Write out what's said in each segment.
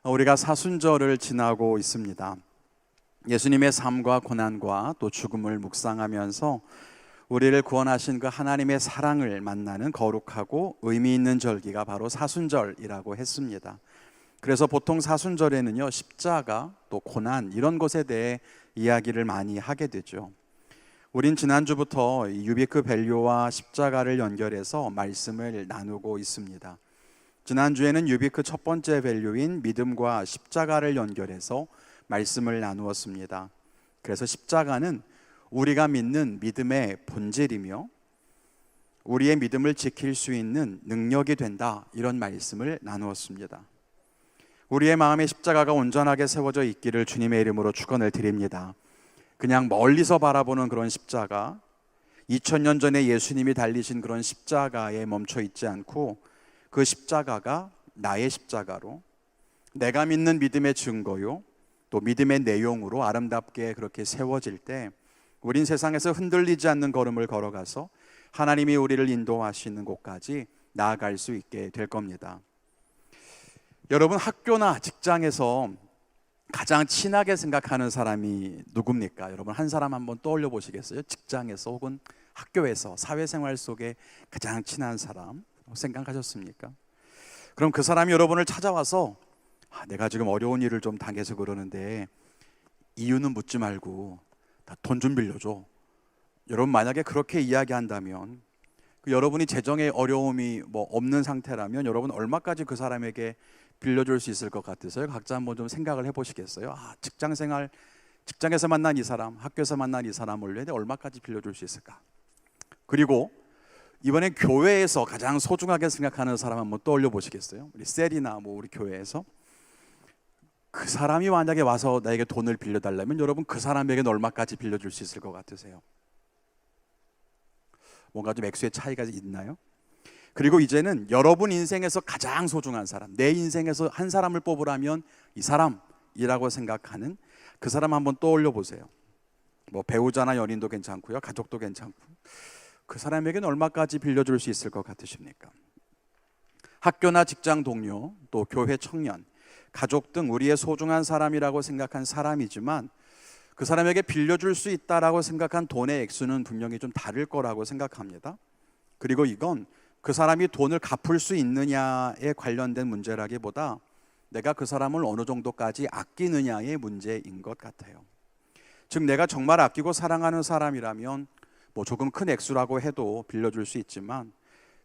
우리가 사순절을 지나고 있습니다. 예수님의 삶과 고난과 또 죽음을 묵상하면서 우리를 구원하신 그 하나님의 사랑을 만나는 거룩하고 의미 있는 절기가 바로 사순절이라고 했습니다. 그래서 보통 사순절에는요, 십자가 또 고난 이런 것에 대해 이야기를 많이 하게 되죠. 우린 지난주부터 유비크 벨료와 십자가를 연결해서 말씀을 나누고 있습니다. 지난주에는 유비크 첫 번째 밸류인 믿음과 십자가를 연결해서 말씀을 나누었습니다. 그래서 십자가는 우리가 믿는 믿음의 본질이며 우리의 믿음을 지킬 수 있는 능력이 된다, 이런 말씀을 나누었습니다. 우리의 마음에 십자가가 온전하게 세워져 있기를 주님의 이름으로 축원을 드립니다. 그냥 멀리서 바라보는 그런 십자가, 2000년 전에 예수님이 달리신 그런 십자가에 멈춰 있지 않고 그 십자가가 나의 십자가로, 내가 믿는 믿음의 증거요 또 믿음의 내용으로 아름답게 그렇게 세워질 때 우린 세상에서 흔들리지 않는 걸음을 걸어가서 하나님이 우리를 인도하시는 곳까지 나아갈 수 있게 될 겁니다. 여러분, 학교나 직장에서 가장 친하게 생각하는 사람이 누굽니까? 여러분, 한 사람 한번 떠올려 보시겠어요? 직장에서 혹은 학교에서, 사회생활 속에 가장 친한 사람 생각하셨습니까? 그럼 그 사람이 여러분을 찾아와서 내가 지금 어려운 일을 좀 당해서 그러는데 이유는 묻지 말고 나 돈 좀 빌려줘. 여러분, 만약에 그렇게 이야기한다면, 여러분이 재정에 어려움이 없는 상태라면 여러분 얼마까지 그 사람에게 빌려줄 수 있을 것 같으세요? 각자 한번 좀 생각을 해보시겠어요? 직장생활, 직장에서 만난 이 사람, 학교에서 만난 이 사람을 내가 얼마까지 빌려줄 수 있을까? 그리고 이번엔 교회에서 가장 소중하게 생각하는 사람 한번 떠올려 보시겠어요? 우리 셀이나 우리 교회에서 그 사람이 만약에 와서 나에게 돈을 빌려달라면 여러분 그 사람에게는 얼마까지 빌려줄 수 있을 것 같으세요? 뭔가 좀 액수의 차이가 있나요? 그리고 이제는 여러분 인생에서 가장 소중한 사람, 내 인생에서 한 사람을 뽑으라면 이 사람이라고 생각하는 그 사람 한번 떠올려 보세요. 배우자나 연인도 괜찮고요, 가족도 괜찮고, 그 사람에게는 얼마까지 빌려줄 수 있을 것 같으십니까? 학교나 직장 동료, 또 교회 청년, 가족 등 우리의 소중한 사람이라고 생각한 사람이지만 그 사람에게 빌려줄 수 있다라고 생각한 돈의 액수는 분명히 좀 다를 거라고 생각합니다. 그리고 이건 그 사람이 돈을 갚을 수 있느냐에 관련된 문제라기보다 내가 그 사람을 어느 정도까지 아끼느냐의 문제인 것 같아요. 즉, 내가 정말 아끼고 사랑하는 사람이라면 조금 큰 액수라고 해도 빌려줄 수 있지만,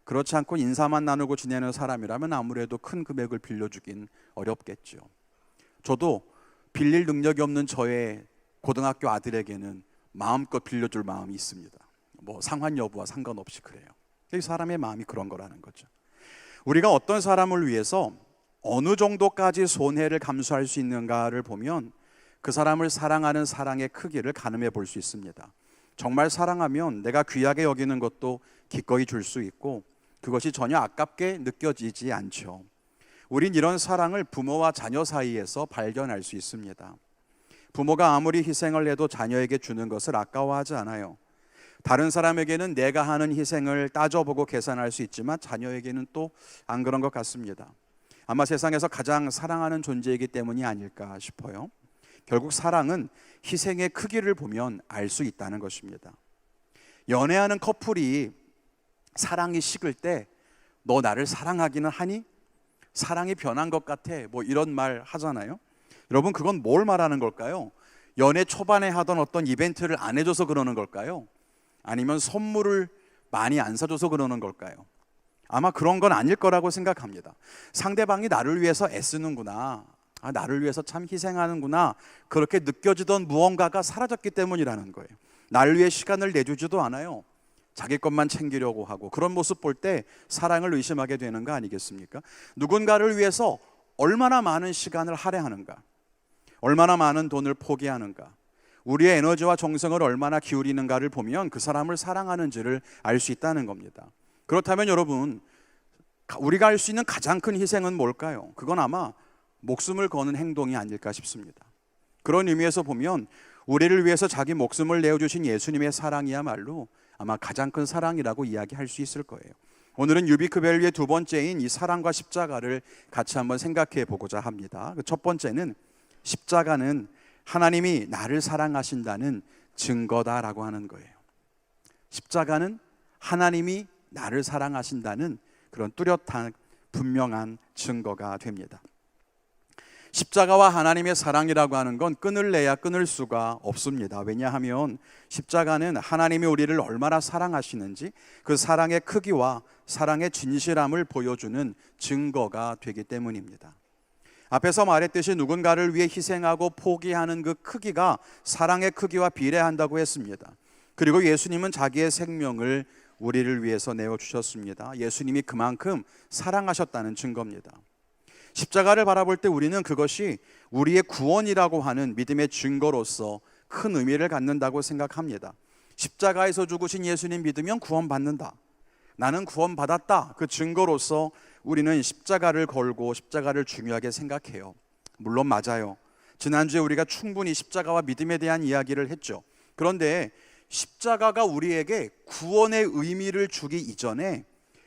그렇지 않고 인사만 나누고 지내는 사람이라면 아무래도 큰 금액을 빌려주긴 어렵겠죠. 저도 빌릴 능력이 없는 저의 고등학교 아들에게는 마음껏 빌려줄 마음이 있습니다. 상환 여부와 상관없이 그래요. 이 사람의 마음이 그런 거라는 거죠. 우리가 어떤 사람을 위해서 어느 정도까지 손해를 감수할 수 있는가를 보면 그 사람을 사랑하는 사랑의 크기를 가늠해 볼 수 있습니다. 정말 사랑하면 내가 귀하게 여기는 것도 기꺼이 줄 수 있고 그것이 전혀 아깝게 느껴지지 않죠. 우린 이런 사랑을 부모와 자녀 사이에서 발견할 수 있습니다. 부모가 아무리 희생을 해도 자녀에게 주는 것을 아까워하지 않아요. 다른 사람에게는 내가 하는 희생을 따져보고 계산할 수 있지만 자녀에게는 또 안 그런 것 같습니다. 아마 세상에서 가장 사랑하는 존재이기 때문이 아닐까 싶어요. 결국 사랑은 희생의 크기를 보면 알 수 있다는 것입니다. 연애하는 커플이 사랑이 식을 때 너 나를 사랑하기는 하니? 사랑이 변한 것 같아, 이런 말 하잖아요. 여러분, 그건 뭘 말하는 걸까요? 연애 초반에 하던 어떤 이벤트를 안 해줘서 그러는 걸까요? 아니면 선물을 많이 안 사줘서 그러는 걸까요? 아마 그런 건 아닐 거라고 생각합니다. 상대방이 나를 위해서 애쓰는구나, 나를 위해서 참 희생하는구나, 그렇게 느껴지던 무언가가 사라졌기 때문이라는 거예요. 나를 위해 시간을 내주지도 않아요. 자기 것만 챙기려고 하고, 그런 모습 볼 때 사랑을 의심하게 되는 거 아니겠습니까? 누군가를 위해서 얼마나 많은 시간을 할애하는가, 얼마나 많은 돈을 포기하는가, 우리의 에너지와 정성을 얼마나 기울이는가를 보면 그 사람을 사랑하는지를 알 수 있다는 겁니다. 그렇다면 여러분, 우리가 할 수 있는 가장 큰 희생은 뭘까요? 그건 아마 목숨을 거는 행동이 아닐까 싶습니다. 그런 의미에서 보면 우리를 위해서 자기 목숨을 내어주신 예수님의 사랑이야말로 아마 가장 큰 사랑이라고 이야기할 수 있을 거예요. 오늘은 유비크 밸류의 두 번째인 이 사랑과 십자가를 같이 한번 생각해 보고자 합니다. 첫 번째는 십자가는 하나님이 나를 사랑하신다는 증거다라고 하는 거예요. 십자가는 하나님이 나를 사랑하신다는 그런 뚜렷한 분명한 증거가 됩니다. 십자가와 하나님의 사랑이라고 하는 건 끊을래야 끊을 수가 없습니다. 왜냐하면 십자가는 하나님이 우리를 얼마나 사랑하시는지 그 사랑의 크기와 사랑의 진실함을 보여주는 증거가 되기 때문입니다. 앞에서 말했듯이 누군가를 위해 희생하고 포기하는 그 크기가 사랑의 크기와 비례한다고 했습니다. 그리고 예수님은 자기의 생명을 우리를 위해서 내어주셨습니다. 예수님이 그만큼 사랑하셨다는 증거입니다. 십자가를 바라볼 때 우리는 그것이 우리의 구원이라고 하는 믿음의 증거로서 큰 의미를 갖는다고 생각합니다. 십자가에서 죽으신 예수님 믿으면 구원받는다. 나는 구원받았다. 그 증거로서 우리는 십자가를 걸고 십자가를 중요하게 생각해요. 물론 맞아요. 지난주에 우리가 충분히 십자가와 믿음에 대한 이야기를 했죠. 그런데 십자가가 우리에게 구원의 의미를 주기 이전에,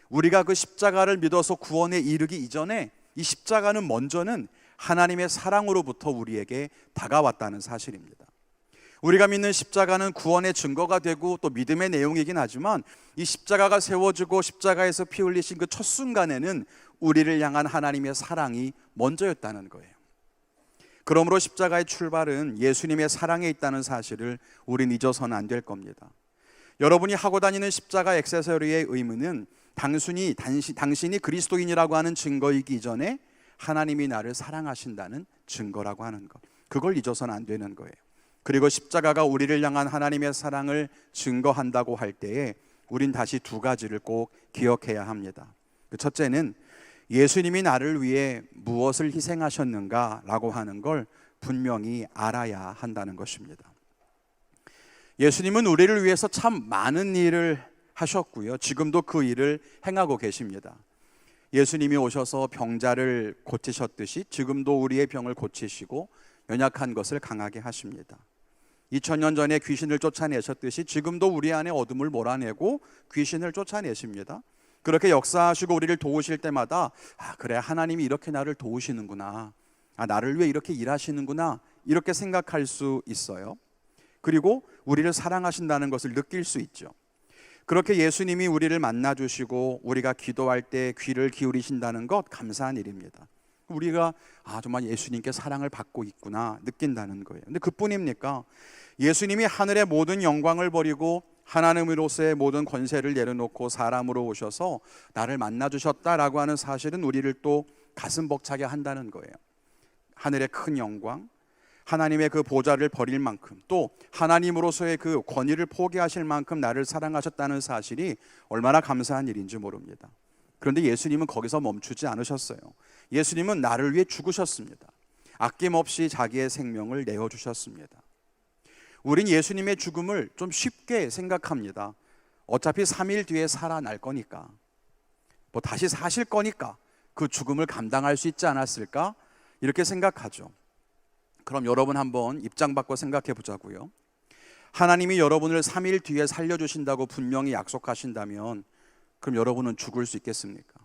우리가 그 십자가를 믿어서 구원에 이르기 이전에 이 십자가는 먼저는 하나님의 사랑으로부터 우리에게 다가왔다는 사실입니다. 우리가 믿는 십자가는 구원의 증거가 되고 또 믿음의 내용이긴 하지만 이 십자가가 세워지고 십자가에서 피 흘리신 그 첫 순간에는 우리를 향한 하나님의 사랑이 먼저였다는 거예요. 그러므로 십자가의 출발은 예수님의 사랑에 있다는 사실을 우린 잊어서는 안 될 겁니다. 여러분이 하고 다니는 십자가 액세서리의 의무는 단순히 당신이 그리스도인이라고 하는 증거이기 이전에 하나님이 나를 사랑하신다는 증거라고 하는 것, 그걸 잊어서는 안 되는 거예요. 그리고 십자가가 우리를 향한 하나님의 사랑을 증거한다고 할 때에 우린 다시 두 가지를 꼭 기억해야 합니다. 첫째는 예수님이 나를 위해 무엇을 희생하셨는가라고 하는 걸 분명히 알아야 한다는 것입니다. 예수님은 우리를 위해서 참 많은 일을 하셨고요. 지금도 그 일을 행하고 계십니다. 예수님이 오셔서 병자를 고치셨듯이 지금도 우리의 병을 고치시고 연약한 것을 강하게 하십니다. 2000년 전에 귀신을 쫓아내셨듯이 지금도 우리 안에 어둠을 몰아내고 귀신을 쫓아내십니다. 그렇게 역사하시고 우리를 도우실 때마다 그래, 하나님이 이렇게 나를 도우시는구나, 나를 위해 이렇게 일하시는구나, 이렇게 생각할 수 있어요. 그리고 우리를 사랑하신다는 것을 느낄 수 있죠. 그렇게 예수님이 우리를 만나주시고 우리가 기도할 때 귀를 기울이신다는 것 감사한 일입니다. 우리가 정말 예수님께 사랑을 받고 있구나 느낀다는 거예요. 근데 그뿐입니까? 예수님이 하늘의 모든 영광을 버리고 하나님으로서의 모든 권세를 내려놓고 사람으로 오셔서 나를 만나주셨다라고 하는 사실은 우리를 또 가슴 벅차게 한다는 거예요. 하늘의 큰 영광, 하나님의 그 보좌를 버릴 만큼, 또 하나님으로서의 그 권위를 포기하실 만큼 나를 사랑하셨다는 사실이 얼마나 감사한 일인지 모릅니다. 그런데 예수님은 거기서 멈추지 않으셨어요. 예수님은 나를 위해 죽으셨습니다. 아낌없이 자기의 생명을 내어주셨습니다. 우린 예수님의 죽음을 좀 쉽게 생각합니다. 어차피 3일 뒤에 살아날 거니까, 다시 사실 거니까 그 죽음을 감당할 수 있지 않았을까? 이렇게 생각하죠. 그럼 여러분 한번 입장 바꿔 생각해 보자고요. 하나님이 여러분을 3일 뒤에 살려주신다고 분명히 약속하신다면 그럼 여러분은 죽을 수 있겠습니까?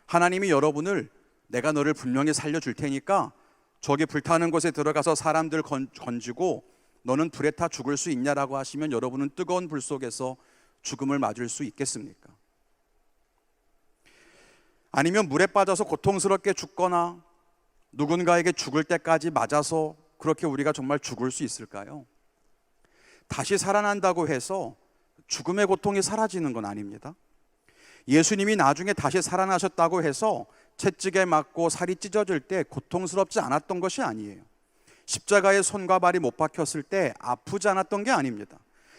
하나님이 여러분을 내가 너를 분명히 살려줄 테니까 저기 불타는 곳에 들어가서 사람들 건지고 너는 불에 타 죽을 수 있냐라고 하시면 여러분은 뜨거운 불 속에서 죽음을 맞을 수 있겠습니까? 아니면 물에 빠져서 고통스럽게 죽거나 누군가에게 죽을 때까지 맞아서 그렇게 우리가 정말 죽을 수 있을까요? 다시 살아난다고 해서 죽음의 고통이 사라지는 건 아닙니다. 예수님이 나중에 다시 살아나셨다고 해서 채찍에 맞고 살이 찢어질 때 고통스럽지 않았던 것이 아니에요. 십자가에 손과 발이 못 박혔을 때 아프지 않았던 게 아닙니다.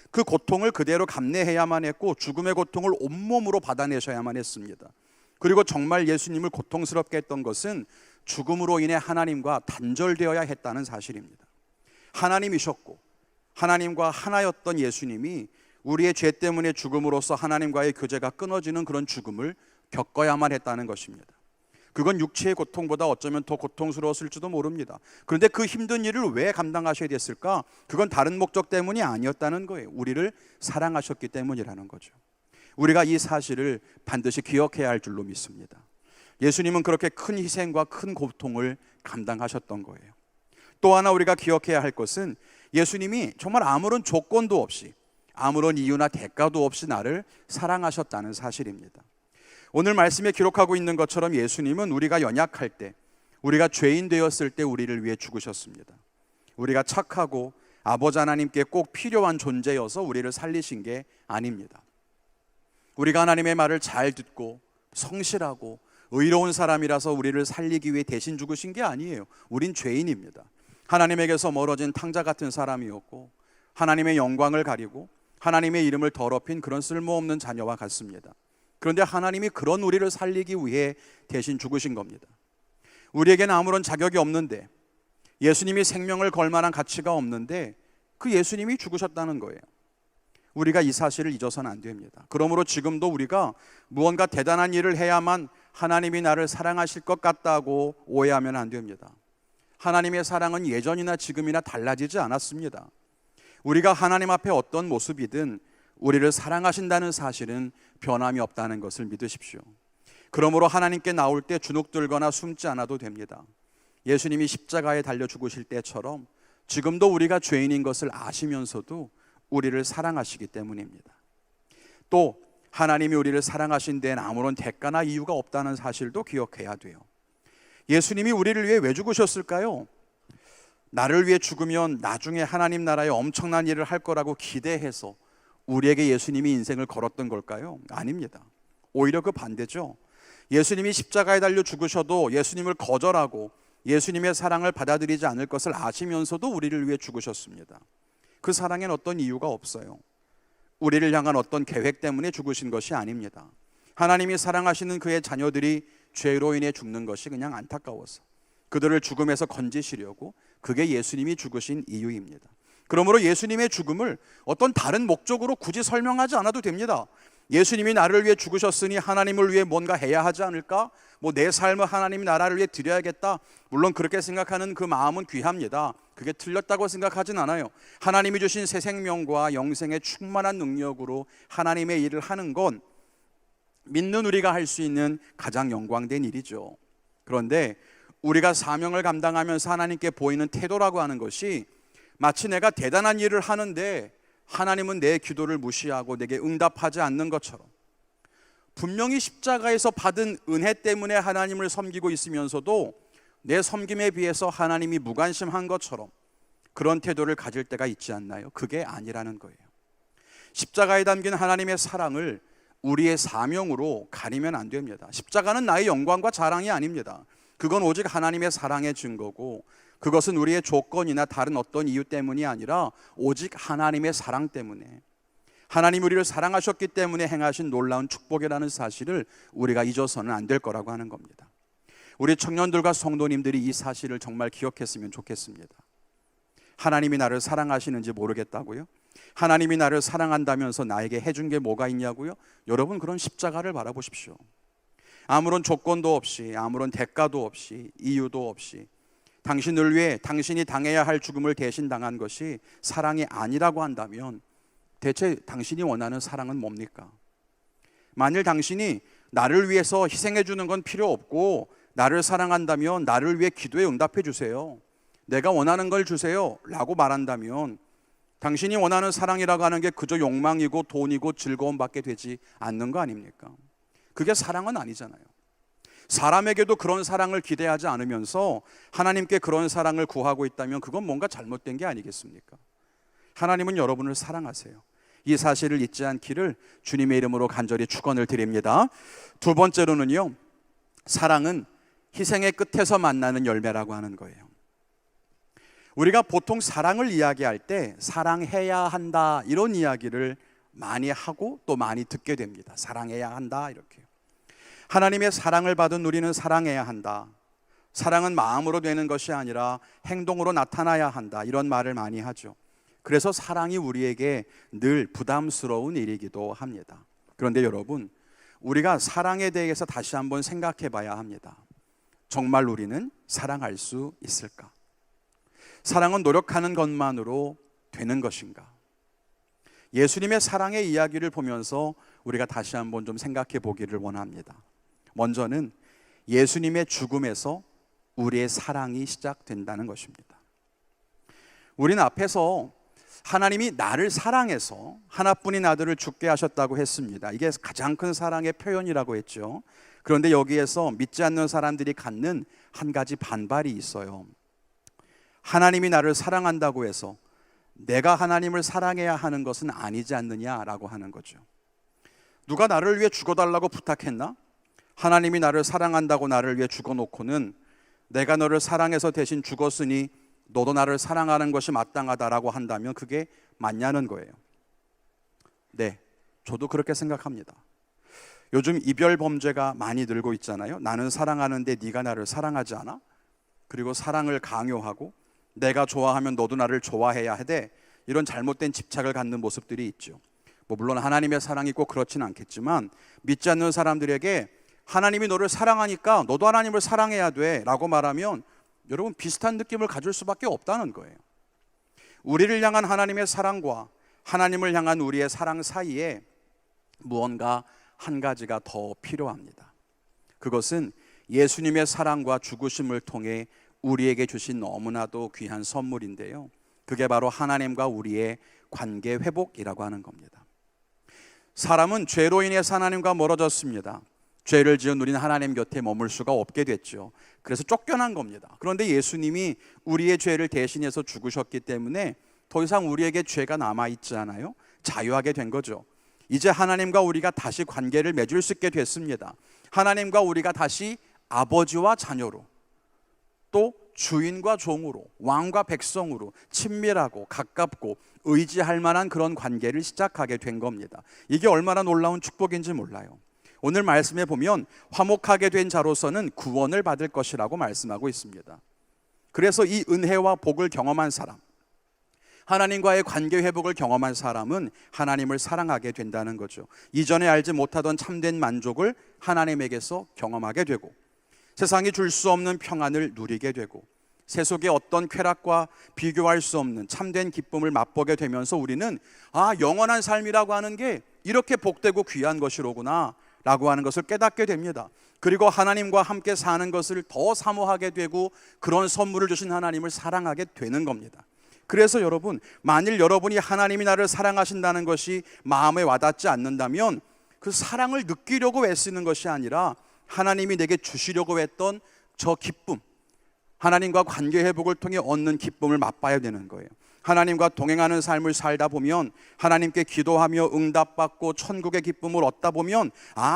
그 고통을 그대로 감내해야만 했고 죽음의 고통을 온몸으로 받아내셔야만 했습니다. 그리고 정말 예수님을 고통스럽게 했던 것은 죽음으로 인해 하나님과 단절되어야 했다는 사실입니다. 하나님이셨고 하나님과 하나였던 예수님이 우리의 죄 때문에 죽음으로써 하나님과의 교제가 끊어지는 그런 죽음을 겪어야만 했다는 것입니다. 그건 육체의 고통보다 어쩌면 더 고통스러웠을지도 모릅니다. 그런데 그 힘든 일을 왜 감당하셔야 됐을까? 그건 다른 목적 때문이 아니었다는 거예요. 우리를 사랑하셨기 때문이라는 거죠. 우리가 이 사실을 반드시 기억해야 할 줄로 믿습니다. 예수님은 그렇게 큰 희생과 큰 고통을 감당하셨던 거예요. 또 하나 우리가 기억해야 할 것은 예수님이 정말 아무런 조건도 없이, 아무런 이유나 대가도 없이 나를 사랑하셨다는 사실입니다. 오늘 말씀에 기록하고 있는 것처럼 예수님은 우리가 연약할 때, 우리가 죄인 되었을 때 우리를 위해 죽으셨습니다. 우리가 착하고 아버지 하나님께 꼭 필요한 존재여서 우리를 살리신 게 아닙니다. 우리가 하나님의 말을 잘 듣고 성실하고 의로운 사람이라서 우리를 살리기 위해 대신 죽으신 게 아니에요. 우린 죄인입니다. 하나님에게서 멀어진 탕자 같은 사람이었고, 하나님의 영광을 가리고 하나님의 이름을 더럽힌 그런 쓸모없는 자녀와 같습니다. 그런데 하나님이 그런 우리를 살리기 위해 대신 죽으신 겁니다. 우리에게는 아무런 자격이 없는데, 예수님이 생명을 걸 만한 가치가 없는데 그 예수님이 죽으셨다는 거예요. 우리가 이 사실을 잊어서는 안 됩니다. 그러므로 지금도 우리가 무언가 대단한 일을 해야만 하나님이 나를 사랑하실 것 같다고 오해하면 안 됩니다. 하나님의 사랑은 예전이나 지금이나 달라지지 않았습니다. 우리가 하나님 앞에 어떤 모습이든 우리를 사랑하신다는 사실은 변함이 없다는 것을 믿으십시오. 그러므로 하나님께 나올 때 주눅들거나 숨지 않아도 됩니다. 예수님이 십자가에 달려 죽으실 때처럼 지금도 우리가 죄인인 것을 아시면서도 우리를 사랑하시기 때문입니다. 또 하나님이 우리를 사랑하신 데엔 아무런 대가나 이유가 없다는 사실도 기억해야 돼요. 예수님이 우리를 위해 왜 죽으셨을까요? 나를 위해 죽으면 나중에 하나님 나라에 엄청난 일을 할 거라고 기대해서 우리에게 예수님이 인생을 걸었던 걸까요? 아닙니다. 오히려 그 반대죠. 예수님이 십자가에 달려 죽으셔도 예수님을 거절하고 예수님의 사랑을 받아들이지 않을 것을 아시면서도 우리를 위해 죽으셨습니다. 그 사랑엔 어떤 이유가 없어요. 우리를 향한 어떤 계획 때문에 죽으신 것이 아닙니다. 하나님이 사랑하시는 그의 자녀들이 죄로 인해 죽는 것이 그냥 안타까워서 그들을 죽음에서 건지시려고, 그게 예수님이 죽으신 이유입니다. 그러므로 예수님의 죽음을 어떤 다른 목적으로 굳이 설명하지 않아도 됩니다. 예수님이 나를 위해 죽으셨으니 하나님을 위해 뭔가 해야 하지 않을까? 내 삶을 하나님 나라를 위해 드려야겠다. 물론 그렇게 생각하는 그 마음은 귀합니다. 그게 틀렸다고 생각하진 않아요. 하나님이 주신 새 생명과 영생의 충만한 능력으로 하나님의 일을 하는 건 믿는 우리가 할 수 있는 가장 영광된 일이죠. 그런데 우리가 사명을 감당하면서 하나님께 보이는 태도라고 하는 것이 마치 내가 대단한 일을 하는데 하나님은 내 기도를 무시하고 내게 응답하지 않는 것처럼, 분명히 십자가에서 받은 은혜 때문에 하나님을 섬기고 있으면서도 내 섬김에 비해서 하나님이 무관심한 것처럼 그런 태도를 가질 때가 있지 않나요? 그게 아니라는 거예요. 십자가에 담긴 하나님의 사랑을 우리의 사명으로 가리면 안 됩니다. 십자가는 나의 영광과 자랑이 아닙니다. 그건 오직 하나님의 사랑의 증거고, 그것은 우리의 조건이나 다른 어떤 이유 때문이 아니라 오직 하나님의 사랑 때문에, 하나님이 우리를 사랑하셨기 때문에 행하신 놀라운 축복이라는 사실을 우리가 잊어서는 안 될 거라고 하는 겁니다. 우리 청년들과 성도님들이 이 사실을 정말 기억했으면 좋겠습니다. 하나님이 나를 사랑하시는지 모르겠다고요? 하나님이 나를 사랑한다면서 나에게 해준 게 뭐가 있냐고요? 여러분, 그런 십자가를 바라보십시오. 아무런 조건도 없이, 아무런 대가도 없이, 이유도 없이 당신을 위해 당신이 당해야 할 죽음을 대신 당한 것이 사랑이 아니라고 한다면 대체 당신이 원하는 사랑은 뭡니까? 만일 당신이 나를 위해서 희생해 주는 건 필요 없고 나를 사랑한다면 나를 위해 기도에 응답해 주세요, 내가 원하는 걸 주세요 라고 말한다면 당신이 원하는 사랑이라고 하는 게 그저 욕망이고 돈이고 즐거움밖에 되지 않는 거 아닙니까? 그게 사랑은 아니잖아요. 사람에게도 그런 사랑을 기대하지 않으면서 하나님께 그런 사랑을 구하고 있다면 그건 뭔가 잘못된 게 아니겠습니까? 하나님은 여러분을 사랑하세요. 이 사실을 잊지 않기를 주님의 이름으로 간절히 축원을 드립니다. 두 번째로는요, 사랑은 희생의 끝에서 만나는 열매라고 하는 거예요. 우리가 보통 사랑을 이야기할 때 사랑해야 한다 이런 이야기를 많이 하고 또 많이 듣게 됩니다. 사랑해야 한다 이렇게. 하나님의 사랑을 받은 우리는 사랑해야 한다. 사랑은 마음으로 되는 것이 아니라 행동으로 나타나야 한다. 이런 말을 많이 하죠. 그래서 사랑이 우리에게 늘 부담스러운 일이기도 합니다. 그런데 여러분, 우리가 사랑에 대해서 다시 한번 생각해 봐야 합니다. 정말 우리는 사랑할 수 있을까? 사랑은 노력하는 것만으로 되는 것인가? 예수님의 사랑의 이야기를 보면서 우리가 다시 한번 좀 생각해 보기를 원합니다. 먼저는 예수님의 죽음에서 우리의 사랑이 시작된다는 것입니다. 우리는 앞에서 하나님이 나를 사랑해서 하나뿐인 아들을 죽게 하셨다고 했습니다. 이게 가장 큰 사랑의 표현이라고 했죠. 그런데 여기에서 믿지 않는 사람들이 갖는 한 가지 반발이 있어요. 하나님이 나를 사랑한다고 해서 내가 하나님을 사랑해야 하는 것은 아니지 않느냐라고 하는 거죠. 누가 나를 위해 죽어달라고 부탁했나? 하나님이 나를 사랑한다고 나를 위해 죽어놓고는 내가 너를 사랑해서 대신 죽었으니 너도 나를 사랑하는 것이 마땅하다라고 한다면 그게 맞냐는 거예요. 네, 저도 그렇게 생각합니다. 요즘 이별 범죄가 많이 늘고 있잖아요. 나는 사랑하는데 네가 나를 사랑하지 않아? 그리고 사랑을 강요하고 내가 좋아하면 너도 나를 좋아해야 돼. 이런 잘못된 집착을 갖는 모습들이 있죠. 물론 하나님의 사랑이 꼭 그렇지는 않겠지만 믿지 않는 사람들에게 하나님이 너를 사랑하니까 너도 하나님을 사랑해야 돼 라고 말하면 여러분 비슷한 느낌을 가질 수밖에 없다는 거예요. 우리를 향한 하나님의 사랑과 하나님을 향한 우리의 사랑 사이에 무언가 한 가지가 더 필요합니다. 그것은 예수님의 사랑과 죽으심을 통해 우리에게 주신 너무나도 귀한 선물인데요, 그게 바로 하나님과 우리의 관계 회복이라고 하는 겁니다. 사람은 죄로 인해서 하나님과 멀어졌습니다. 죄를 지은 우리는 하나님 곁에 머물 수가 없게 됐죠. 그래서 쫓겨난 겁니다. 그런데 예수님이 우리의 죄를 대신해서 죽으셨기 때문에 더 이상 우리에게 죄가 남아있지 않아요. 자유하게 된 거죠. 이제 하나님과 우리가 다시 관계를 맺을 수 있게 됐습니다. 하나님과 우리가 다시 아버지와 자녀로, 또 주인과 종으로, 왕과 백성으로 친밀하고 가깝고 의지할 만한 그런 관계를 시작하게 된 겁니다. 이게 얼마나 놀라운 축복인지 몰라요. 오늘 말씀에 보면 화목하게 된 자로서는 구원을 받을 것이라고 말씀하고 있습니다. 그래서 이 은혜와 복을 경험한 사람, 하나님과의 관계 회복을 경험한 사람은 하나님을 사랑하게 된다는 거죠. 이전에 알지 못하던 참된 만족을 하나님에게서 경험하게 되고 세상이 줄 수 없는 평안을 누리게 되고 세속의 어떤 쾌락과 비교할 수 없는 참된 기쁨을 맛보게 되면서 우리는 영원한 삶이라고 하는 게 이렇게 복되고 귀한 것이로구나 라고 하는 것을 깨닫게 됩니다. 그리고 하나님과 함께 사는 것을 더 사모하게 되고 그런 선물을 주신 하나님을 사랑하게 되는 겁니다. 그래서 여러분, 만일 여러분이 하나님이 나를 사랑하신다는 것이 마음에 와닿지 않는다면 그 사랑을 느끼려고 애쓰는 것이 아니라 하나님이 내게 주시려고 했던 저 기쁨, 하나님과 관계 회복을 통해 얻는 기쁨을 맛봐야 되는 거예요. 하나님과 동행하는 삶을 살다 보면, 하나님께 기도하며 응답받고 천국의 기쁨을 얻다 보면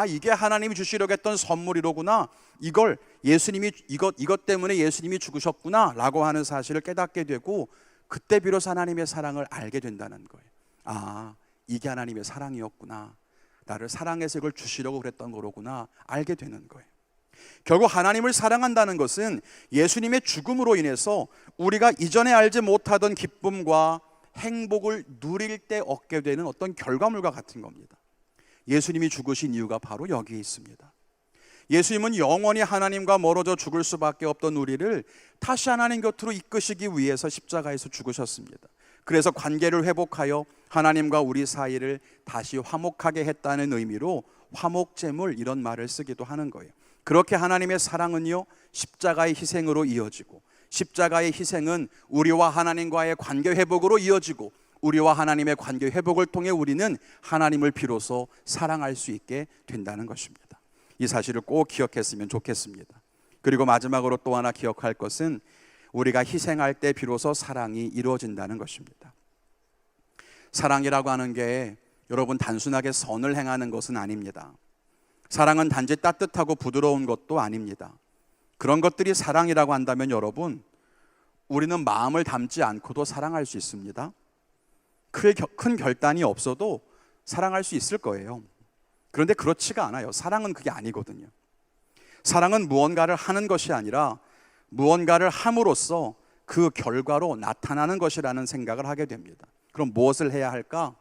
이게 하나님이 주시려고 했던 선물이로구나, 이걸 예수님이 이것 때문에 예수님이 죽으셨구나 라고 하는 사실을 깨닫게 되고 그때 비로소 하나님의 사랑을 알게 된다는 거예요. 이게 하나님의 사랑이었구나, 나를 사랑해서 이걸 주시려고 그랬던 거로구나 알게 되는 거예요. 결국 하나님을 사랑한다는 것은 예수님의 죽음으로 인해서 우리가 이전에 알지 못하던 기쁨과 행복을 누릴 때 얻게 되는 어떤 결과물과 같은 겁니다. 예수님이 죽으신 이유가 바로 여기에 있습니다. 예수님은 영원히 하나님과 멀어져 죽을 수밖에 없던 우리를 다시 하나님 곁으로 이끄시기 위해서 십자가에서 죽으셨습니다. 그래서 관계를 회복하여 하나님과 우리 사이를 다시 화목하게 했다는 의미로 화목제물 이런 말을 쓰기도 하는 거예요. 그렇게 하나님의 사랑은요, 십자가의 희생으로 이어지고 십자가의 희생은 우리와 하나님과의 관계 회복으로 이어지고 우리와 하나님의 관계 회복을 통해 우리는 하나님을 비로소 사랑할 수 있게 된다는 것입니다. 이 사실을 꼭 기억했으면 좋겠습니다. 그리고 마지막으로 또 하나 기억할 것은 우리가 희생할 때 비로소 사랑이 이루어진다는 것입니다. 사랑이라고 하는 게 여러분 단순하게 선을 행하는 것은 아닙니다. 사랑은 단지 따뜻하고 부드러운 것도 아닙니다. 그런 것들이 사랑이라고 한다면 여러분, 우리는 마음을 담지 않고도 사랑할 수 있습니다. 큰 결단이 없어도 사랑할 수 있을 거예요. 그런데 그렇지가 않아요. 사랑은 그게 아니거든요. 사랑은 무언가를 하는 것이 아니라 무언가를 함으로써 그 결과로 나타나는 것이라는 생각을 하게 됩니다. 그럼 무엇을 해야 할까?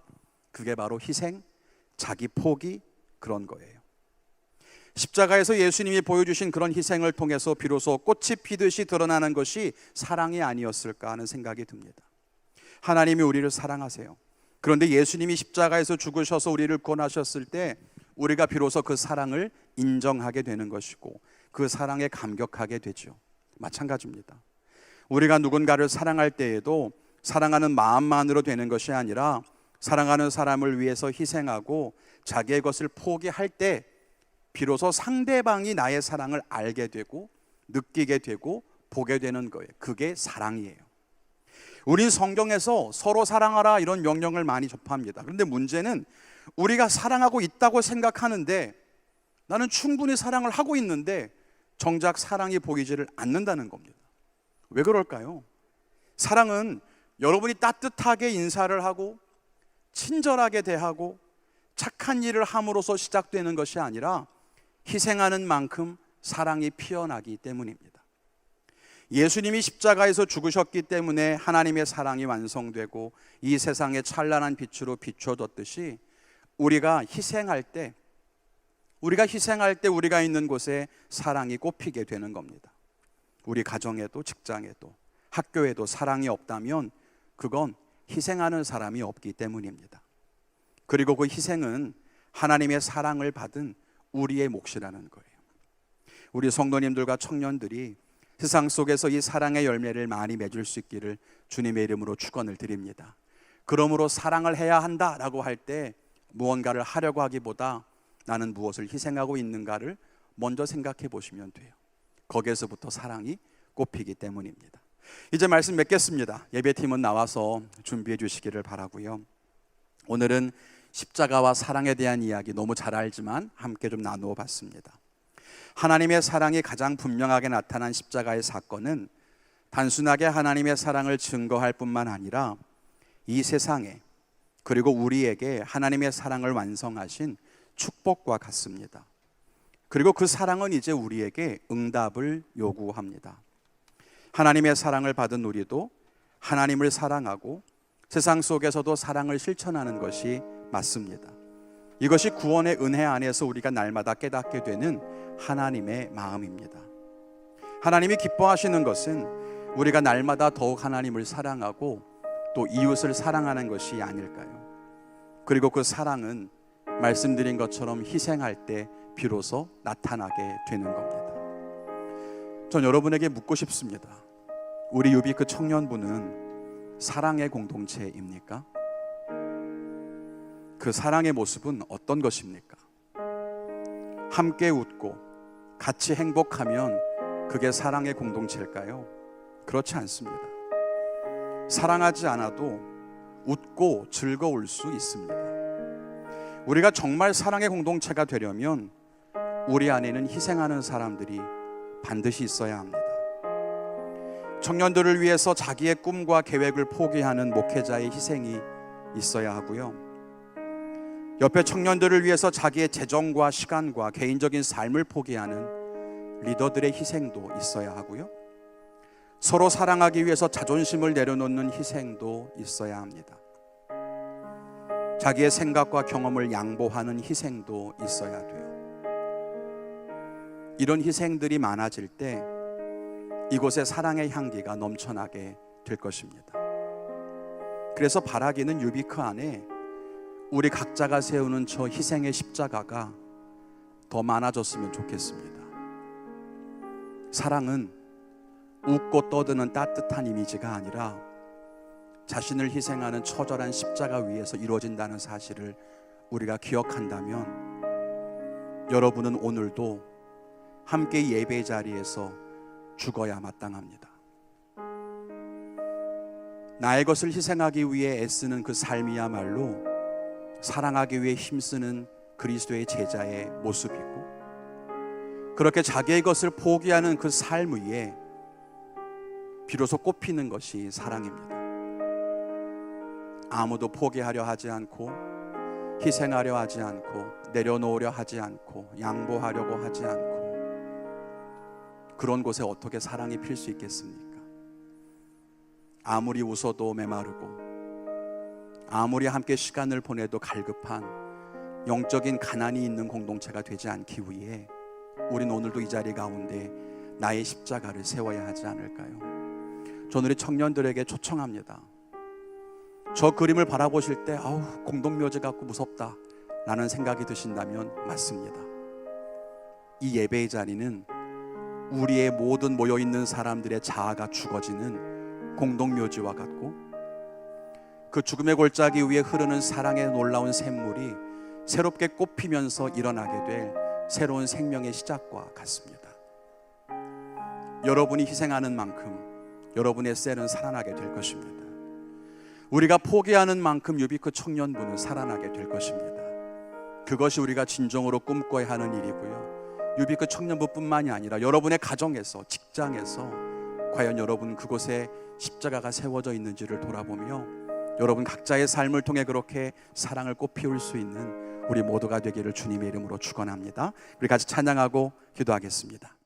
그게 바로 희생, 자기 포기, 그런 거예요. 십자가에서 예수님이 보여주신 그런 희생을 통해서 비로소 꽃이 피듯이 드러나는 것이 사랑이 아니었을까 하는 생각이 듭니다. 하나님이 우리를 사랑하세요. 그런데 예수님이 십자가에서 죽으셔서 우리를 구원하셨을 때 우리가 비로소 그 사랑을 인정하게 되는 것이고 그 사랑에 감격하게 되죠. 마찬가지입니다. 우리가 누군가를 사랑할 때에도 사랑하는 마음만으로 되는 것이 아니라 사랑하는 사람을 위해서 희생하고 자기의 것을 포기할 때 비로소 상대방이 나의 사랑을 알게 되고 느끼게 되고 보게 되는 거예요. 그게 사랑이에요. 우린 성경에서 서로 사랑하라 이런 명령을 많이 접합니다. 그런데 문제는 우리가 사랑하고 있다고 생각하는데 나는 충분히 사랑을 하고 있는데 정작 사랑이 보이지를 않는다는 겁니다. 왜 그럴까요? 사랑은 여러분이 따뜻하게 인사를 하고 친절하게 대하고 착한 일을 함으로써 시작되는 것이 아니라 희생하는 만큼 사랑이 피어나기 때문입니다. 예수님이 십자가에서 죽으셨기 때문에 하나님의 사랑이 완성되고 이 세상에 찬란한 빛으로 비춰졌듯이 우리가 희생할 때 우리가 있는 곳에 사랑이 꽃피게 되는 겁니다. 우리 가정에도 직장에도 학교에도 사랑이 없다면 그건 희생하는 사람이 없기 때문입니다. 그리고 그 희생은 하나님의 사랑을 받은 우리의 몫이라는 거예요. 우리 성도님들과 청년들이 세상 속에서 이 사랑의 열매를 많이 맺을 수 있기를 주님의 이름으로 축원을 드립니다. 그러므로 사랑을 해야 한다라고 할 때 무언가를 하려고 하기보다 나는 무엇을 희생하고 있는가를 먼저 생각해 보시면 돼요. 거기에서부터 사랑이 꽃피기 때문입니다. 이제 말씀 맺겠습니다. 예배팀은 나와서 준비해 주시기를 바라고요. 오늘은 십자가와 사랑에 대한 이야기 너무 잘 알지만 함께 좀 나누어 봤습니다. 하나님의 사랑이 가장 분명하게 나타난 십자가의 사건은 단순하게 하나님의 사랑을 증거할 뿐만 아니라 이 세상에 그리고 우리에게 하나님의 사랑을 완성하신 축복과 같습니다. 그리고 그 사랑은 이제 우리에게 응답을 요구합니다. 하나님의 사랑을 받은 우리도 하나님을 사랑하고 세상 속에서도 사랑을 실천하는 것이 맞습니다. 이것이 구원의 은혜 안에서 우리가 날마다 깨닫게 되는 하나님의 마음입니다. 하나님이 기뻐하시는 것은 우리가 날마다 더욱 하나님을 사랑하고 또 이웃을 사랑하는 것이 아닐까요? 그리고 그 사랑은 말씀드린 것처럼 희생할 때 비로소 나타나게 되는 겁니다. 전 여러분에게 묻고 싶습니다. 우리 유비크 청년부는 사랑의 공동체입니까? 그 사랑의 모습은 어떤 것입니까? 함께 웃고 같이 행복하면 그게 사랑의 공동체일까요? 그렇지 않습니다. 사랑하지 않아도 웃고 즐거울 수 있습니다. 우리가 정말 사랑의 공동체가 되려면 우리 안에는 희생하는 사람들이 반드시 있어야 합니다. 청년들을 위해서 자기의 꿈과 계획을 포기하는 목회자의 희생이 있어야 하고요. 옆에 청년들을 위해서 자기의 재정과 시간과 개인적인 삶을 포기하는 리더들의 희생도 있어야 하고요. 서로 사랑하기 위해서 자존심을 내려놓는 희생도 있어야 합니다. 자기의 생각과 경험을 양보하는 희생도 있어야 돼요. 이런 희생들이 많아질 때 이곳에 사랑의 향기가 넘쳐나게 될 것입니다. 그래서 바라기는 유비크 안에 우리 각자가 세우는 저 희생의 십자가가 더 많아졌으면 좋겠습니다. 사랑은 웃고 떠드는 따뜻한 이미지가 아니라 자신을 희생하는 처절한 십자가 위에서 이루어진다는 사실을 우리가 기억한다면 여러분은 오늘도 함께 예배 자리에서 죽어야 마땅합니다. 나의 것을 희생하기 위해 애쓰는 그 삶이야말로 사랑하기 위해 힘쓰는 그리스도의 제자의 모습이고, 그렇게 자기의 것을 포기하는 그 삶 위에 비로소 꽃피는 것이 사랑입니다. 아무도 포기하려 하지 않고 희생하려 하지 않고 내려놓으려 하지 않고 양보하려고 하지 않고 그런 곳에 어떻게 사랑이 필 수 있겠습니까? 아무리 웃어도 메마르고 아무리 함께 시간을 보내도 갈급한 영적인 가난이 있는 공동체가 되지 않기 위해 우린 오늘도 이 자리 가운데 나의 십자가를 세워야 하지 않을까요? 저는 우리 청년들에게 초청합니다. 저 그림을 바라보실 때 아우 공동묘지 같고 무섭다 라는 생각이 드신다면 맞습니다. 이 예배의 자리는 우리의 모든 모여있는 사람들의 자아가 죽어지는 공동묘지와 같고, 그 죽음의 골짜기 위에 흐르는 사랑의 놀라운 샘물이 새롭게 꽃피면서 일어나게 될 새로운 생명의 시작과 같습니다. 여러분이 희생하는 만큼 여러분의 셀은 살아나게 될 것입니다. 우리가 포기하는 만큼 유비크 청년부는 살아나게 될 것입니다. 그것이 우리가 진정으로 꿈꿔야 하는 일이고요. 유비크 청년부뿐만이 아니라 여러분의 가정에서, 직장에서 과연 여러분 그곳에 십자가가 세워져 있는지를 돌아보며 여러분 각자의 삶을 통해 그렇게 사랑을 꽃피울 수 있는 우리 모두가 되기를 주님의 이름으로 축원합니다. 우리 같이 찬양하고 기도하겠습니다.